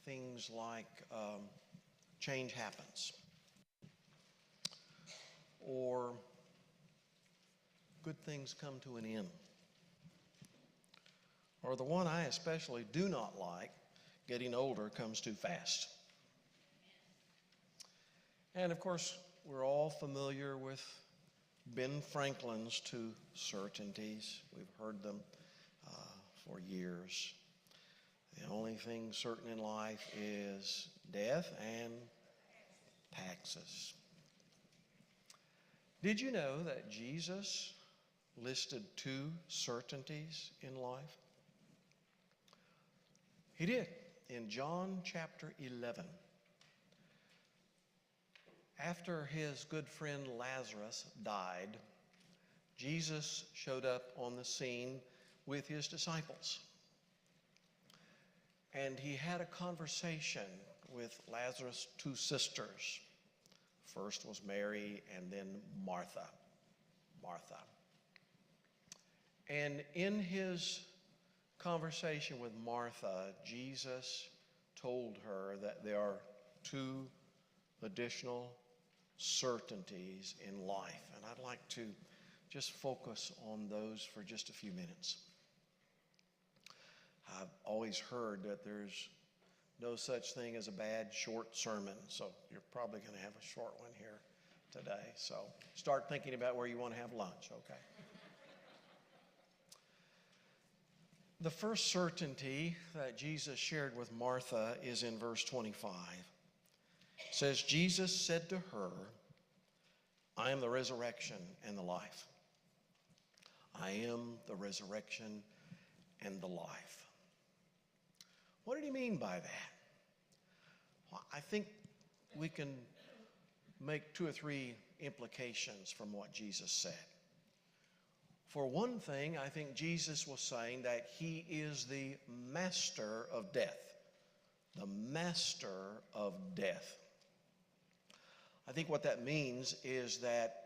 things like change happens, or good things come to an end, or the one I especially do not like, getting older comes too fast. And of course, we're all familiar with Ben Franklin's two certainties. We've heard them for years. The only thing certain in life is death and taxes. Did you know that Jesus listed two certainties in life? He did in John chapter 11. After his good friend Lazarus died, Jesus showed up on the scene with his disciples. And he had a conversation with Lazarus' two sisters. First was Mary and then Martha. And in his conversation with Martha, Jesus told her that there are two additional certainties in life. And I'd like to just focus on those for just a few minutes. I've always heard that there's no such thing as a bad short sermon, so you're probably going to have a short one here today. So start thinking about where you want to have lunch, okay? The first certainty that Jesus shared with Martha is in verse 25. It says, Jesus said to her, I am the resurrection and the life. I am the resurrection and the life. What did he mean by that? Well, I think we can make two or three implications from what Jesus said. For one thing, I think Jesus was saying that he is the master of death. The master of death. I think what that means is that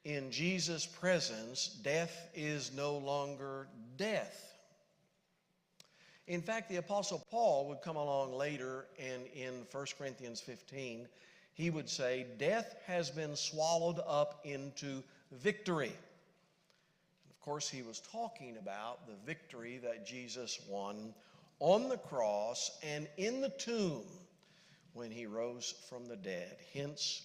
in Jesus' presence, death is no longer death. In fact, the Apostle Paul would come along later and in 1 Corinthians 15, he would say, death has been swallowed up into victory. Of course, he was talking about the victory that Jesus won on the cross and in the tomb when he rose from the dead. Hence,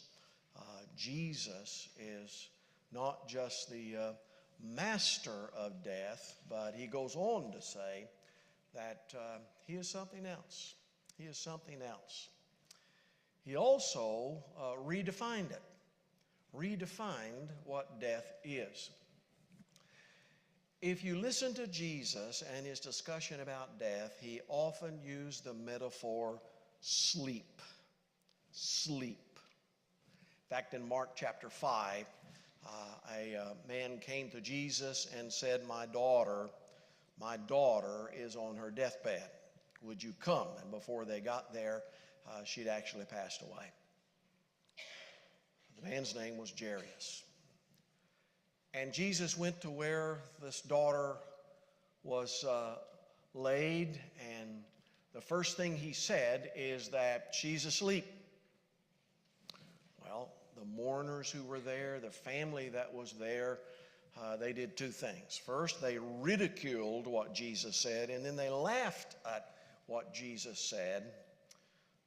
Jesus is not just the master of death, but he goes on to say that he is something else. He is something else. He also redefined it, redefined what death is. If you listen to Jesus and his discussion about death, he often used the metaphor sleep. Sleep. In fact, in Mark chapter 5, a man came to Jesus and said, my daughter is on her deathbed. Would you come? And before they got there, she'd actually passed away. The man's name was Jairus. And Jesus went to where this daughter was laid, and the first thing he said is that she's asleep. Well, the mourners who were there, the family that was there, they did two things. First, they ridiculed what Jesus said, and then they laughed at what Jesus said.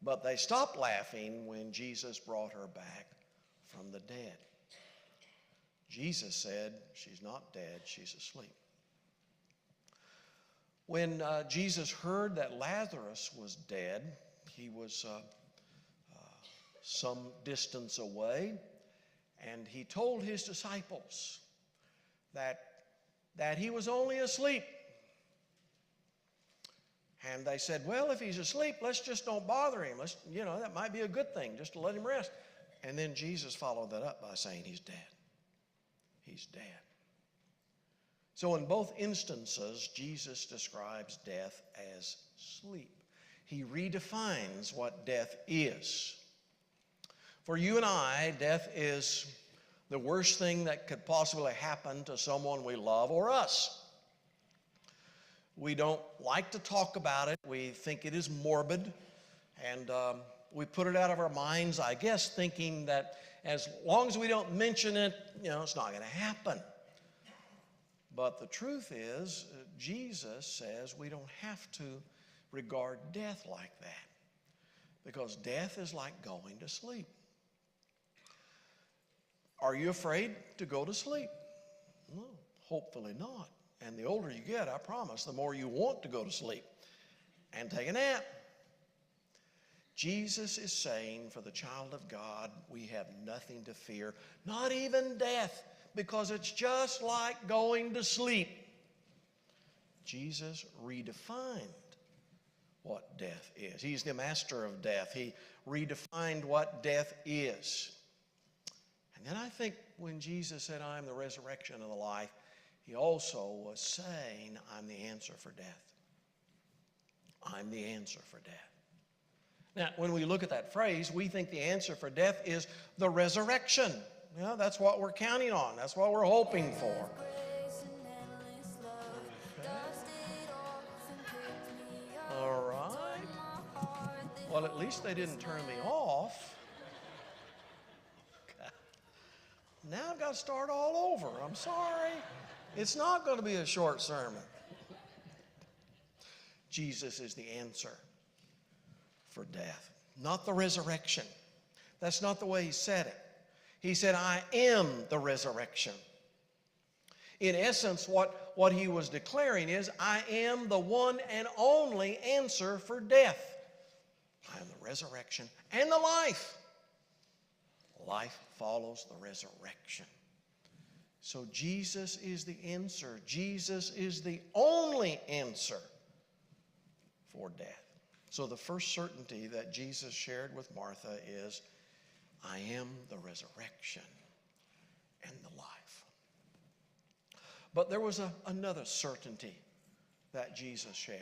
But they stopped laughing when Jesus brought her back from the dead. Jesus said, she's not dead, she's asleep. When Jesus heard that Lazarus was dead, he was some distance away, and he told his disciples that he was only asleep. And they said, well, if he's asleep, let's just don't bother him. That might be a good thing, just to let him rest. And then Jesus followed that up by saying he's dead. He's dead. So in both instances, Jesus describes death as sleep. He redefines what death is. For you and I, death is the worst thing that could possibly happen to someone we love or us. We don't like to talk about it. We think it is morbid, and we put it out of our minds, I guess, thinking that as long as we don't mention it, it's not going to happen. But the truth is, Jesus says we don't have to regard death like that, because death is like going to sleep. Are you afraid to go to sleep? No, hopefully not. And the older you get, I promise, the more you want to go to sleep and take a nap. Jesus is saying for the child of God, we have nothing to fear, not even death, because it's just like going to sleep. Jesus redefined what death is. He's the master of death. He redefined what death is. And then I think when Jesus said, I am the resurrection and the life, he also was saying, I'm the answer for death. I'm the answer for death. Now, when we look at that phrase, we think the answer for death is the resurrection. That's what we're counting on. That's what we're hoping for. All right. Well, at least they didn't turn me off. Now I've got to start all over. I'm sorry. It's not going to be a short sermon. Jesus is the answer for death, not the resurrection. That's not the way he said it. He said, I am the resurrection. In essence, what he was declaring is, I am the one and only answer for death. I am the resurrection and the life. Life follows the resurrection. So Jesus is the answer. Jesus is the only answer for death. So the first certainty that Jesus shared with Martha is, I am the resurrection and the life. But there was another certainty that Jesus shared,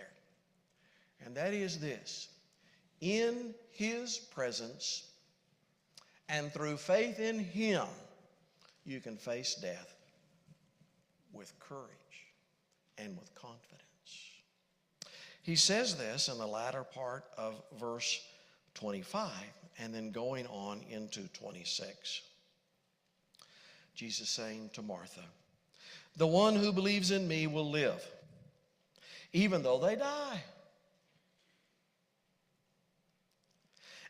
and that is this: in his presence and through faith in him, you can face death with courage and with confidence. He says this in the latter part of verse 25 and then going on into 26. Jesus saying to Martha, the one who believes in me will live, even though they die.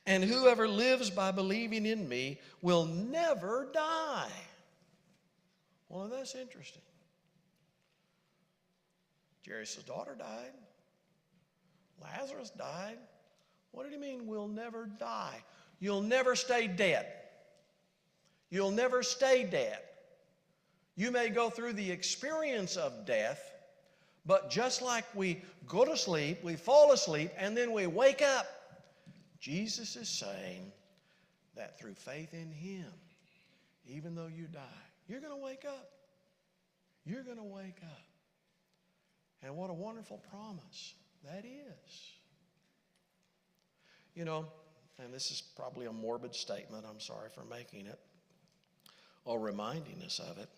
And whoever lives by believing in me will never die. Well, that's interesting. Jairus' daughter died. Lazarus died. What did he mean, we'll never die? You'll never stay dead. You'll never stay dead. You may go through the experience of death, but just like we go to sleep, we fall asleep, and then we wake up, Jesus is saying that through faith in him, even though you die, you're going to wake up. You're going to wake up. And what a wonderful promise that is. You know, and this is probably a morbid statement, I'm sorry for making it, or reminding us of it.